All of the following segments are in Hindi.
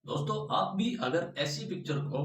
दोस्तों आप भी अगर ऐसी पिक्चर को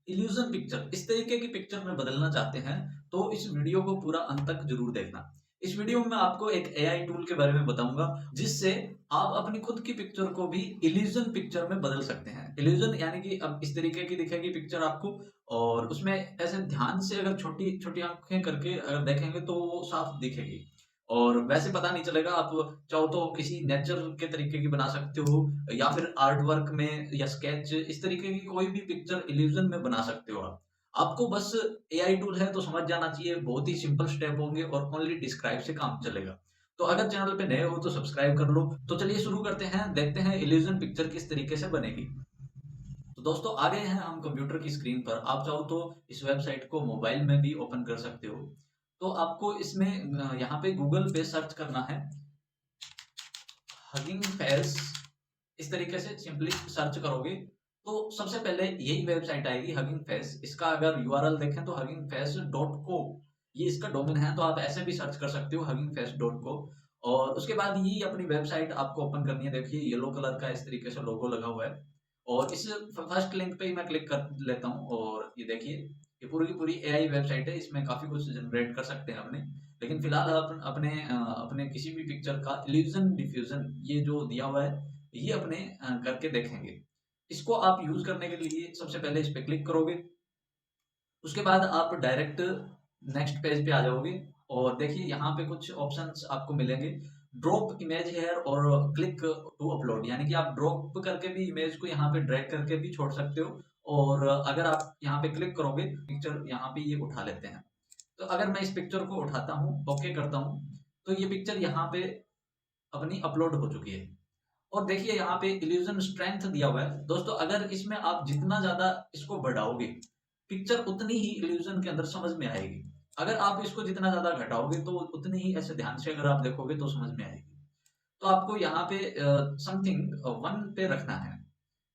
इल्यूजन पिक्चर इस तरीके की पिक्चर में बदलना चाहते हैं तो इस वीडियो को पूरा अंत तक जरूर देखना। इस वीडियो में मैं आपको एक एआई टूल के बारे में बताऊंगा जिससे आप अपनी खुद की पिक्चर को भी इल्यूजन पिक्चर में बदल सकते हैं। इल्यूजन यानी कि अब इस तरीके की दिखेगी पिक्चर आपको और उसमें ऐसे ध्यान से अगर छोटी छोटी आंखें करके अगर देखेंगे तो वो साफ दिखेगी और वैसे पता नहीं चलेगा। आप चाहो तो किसी नेचर के तरीके की बना सकते हो या फिर आर्ट वर्क में या स्केच इस तरीके की कोई भी पिक्चर इल्यूजन में बना सकते हो आप। आपको बस एआई टूल है तो समझ जाना चाहिए, बहुत ही सिंपल स्टेप होंगे और ओनली डिस्क्राइब से काम चलेगा। तो अगर चैनल पे नए हो तो सब्सक्राइब कर लो। तो चलिए शुरू करते हैं, देखते हैं इल्यूजन पिक्चर किस तरीके से बनेगी। तो दोस्तों आ गए हैं हम कंप्यूटर की स्क्रीन पर। आप चाहो तो इस वेबसाइट को मोबाइल में भी ओपन कर सकते हो। तो आपको इसमें यहाँ पे गूगल पे सर्च करना है हगिंग फेस। इस तरीके से सिंपली सर्च करोगे तो सबसे पहले यही वेबसाइट आएगी हगिंग फेस। इसका अगर यूआरएल देखें तो huggingface.co ये इसका डोमेन है, तो आप ऐसे भी सर्च कर सकते हो huggingface.co। और उसके बाद ये अपनी वेबसाइट आपको ओपन करनी है। देखिए येलो कलर का इस तरीके से लोगो लगा हुआ है और इस फर्स्ट लिंक पे ही मैं क्लिक कर लेता हूँ और ये देखिए ये पूरी की पूरी एआई वेबसाइट है। इसमें काफी कुछ जनरेट कर सकते हैं अपने, लेकिन फिलहाल अपने किसी भी पिक्चर का इल्यूजन डिफ्यूजन ये जो दिया हुआ है ये अपने करके देखेंगे। इसको आप यूज करने के लिए सबसे पहले इस पे क्लिक करोगे। उसके बाद आप डायरेक्ट नेक्स्ट पेज पे आ जाओगे और देखिए यहाँ पे कुछ ऑप्शंस आपको मिलेंगे। ड्रॉप इमेज हेयर और क्लिक टू अपलोड, यानी कि आप ड्रॉप करके भी इमेज को यहाँ पे ड्रैग करके भी छोड़ सकते हो और अगर आप यहाँ पे क्लिक करोगे पिक्चर यहाँ पे ये उठा लेते हैं। तो अगर मैं इस पिक्चर को उठाता हूँ, ओके करता हूँ, तो ये पिक्चर यहाँ पे अपनी अपलोड हो चुकी है। और देखिए यहाँ पे इल्यूजन स्ट्रेंथ दिया हुआ है दोस्तों। अगर इसमें आप जितना ज्यादा इसको बढ़ाओगे पिक्चर उतनी ही इल्यूजन के अंदर समझ में आएगी। अगर आप इसको जितना ज्यादा घटाओगे तो उतनी ही ऐसे ध्यान से अगर आप देखोगे तो समझ में आएगी। तो आपको यहाँ पे समथिंग वन पे रखना है,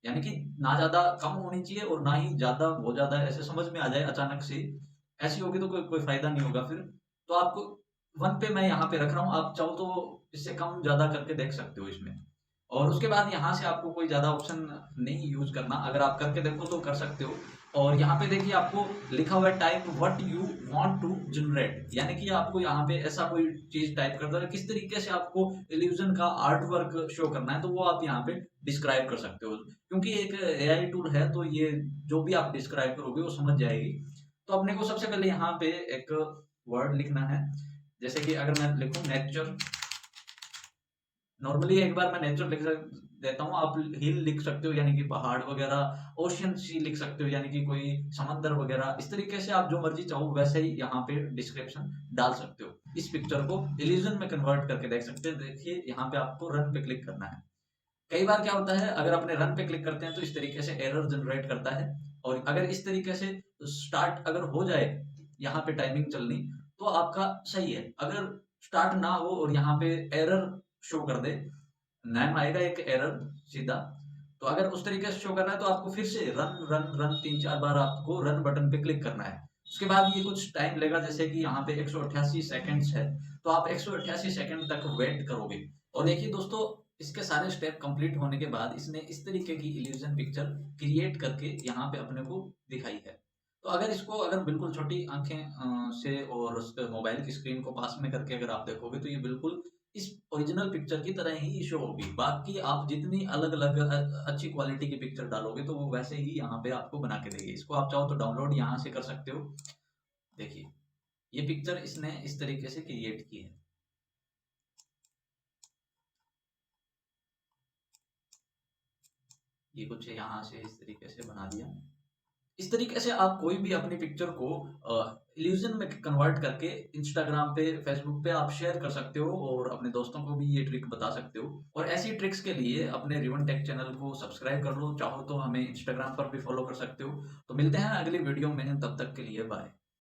यानी कि ना ज्यादा कम होनी चाहिए और ना ही ज्यादा बहुत ज्यादा ऐसे समझ में आ जाए अचानक से। ऐसी होगी तो कोई कोई फायदा नहीं होगा फिर। तो आपको वन पे मैं यहाँ पे रख रहा हूँ, आप चाहो तो इससे कम ज्यादा करके देख सकते हो इसमें। और उसके बाद यहाँ से आपको कोई ज्यादा ऑप्शन नहीं यूज करना, अगर आप करके देखो तो कर सकते हो। और यहाँ पे देखिए आपको लिखा हुआ है type what you want to generate, यानी कि आपको यहाँ पे ऐसा कोई चीज टाइप कर दो किस तरीके से आपको इल्यूजन का आर्ट वर्क शो करना है, तो वो आप यहाँ पे डिस्क्राइब कर सकते हो। क्योंकि एक एआई टूल है तो ये जो भी आप डिस्क्राइब करोगे वो समझ जाएगी। तो अपने को सबसे पहले यहाँ पे एक वर्ड लिखना है, जैसे कि अगर मैं लिखूं नेचर। नॉर्मली एक बार मैं नेचर लिख देता हूँ, आप हिल लिख सकते हो यानी कि पहाड़ वगैरह, ओशियन सी लिख सकते हो यानी कि कोई समंदर वगैरह। इस तरीके से आप जो मर्जी चाहो वैसे ही यहाँ पे डिस्क्रिप्शन डाल सकते हो। इस पिक्चर को इल्यूजन में कन्वर्ट करके देख सकते हैं। देखिए यहाँ पे आपको रन पे क्लिक करना है। कई बार क्या होता है अगर अपने रन पे क्लिक करते हैं तो इस तरीके से एरर जनरेट करता है। और अगर इस तरीके से स्टार्ट अगर हो जाए यहाँ पे टाइमिंग चलनी तो आपका सही है। अगर स्टार्ट ना हो और यहाँ पे एरर शो कर दे, नाम आएगा एक एरर सीधा। तो अगर उस तरीके से शो करना है तो आपको फिर से रन रन रन 3-4 बार आपको रन बटन पे क्लिक करना है। उसके बाद ये कुछ टाइम लेगा, जैसे कि यहाँ पे 188 सेकंड्स है, तो आप 188 सेकंड तक वेट करोगे। और देखिए दोस्तों इसके सारे स्टेप कंप्लीट होने के बाद इसने इस तरीके की इल्यूजन पिक्चर क्रिएट करके यहाँ पे अपने को दिखाई है। तो अगर इसको अगर बिल्कुल छोटी आंखें से और उस मोबाइल की स्क्रीन को पास में करके अगर आप देखोगे तो ये बिल्कुल इस ओरिजिनल पिक्चर की तरह ही शो होगी। बाकी आप जितनी अलग अलग अच्छी क्वालिटी की पिक्चर डालोगे तो वो वैसे ही यहाँ पे आपको बना के देगी। इसको आप चाहो तो डाउनलोड यहाँ से कर सकते हो। देखिए ये पिक्चर इसने इस तरीके से क्रिएट की है। ये कुछ यहाँ से इस तरीके से बना दिया। इस तरीके से आप कोई भी अपनी पिक्चर को इल्यूजन में कन्वर्ट करके इंस्टाग्राम पे फेसबुक पे आप शेयर कर सकते हो और अपने दोस्तों को भी ये ट्रिक बता सकते हो। और ऐसी ट्रिक्स के लिए अपने रिवन टेक चैनल को सब्सक्राइब कर लो, चाहो तो हमें इंस्टाग्राम पर भी फॉलो कर सकते हो। तो मिलते हैं अगली वीडियो में, तब तक के लिए बाय।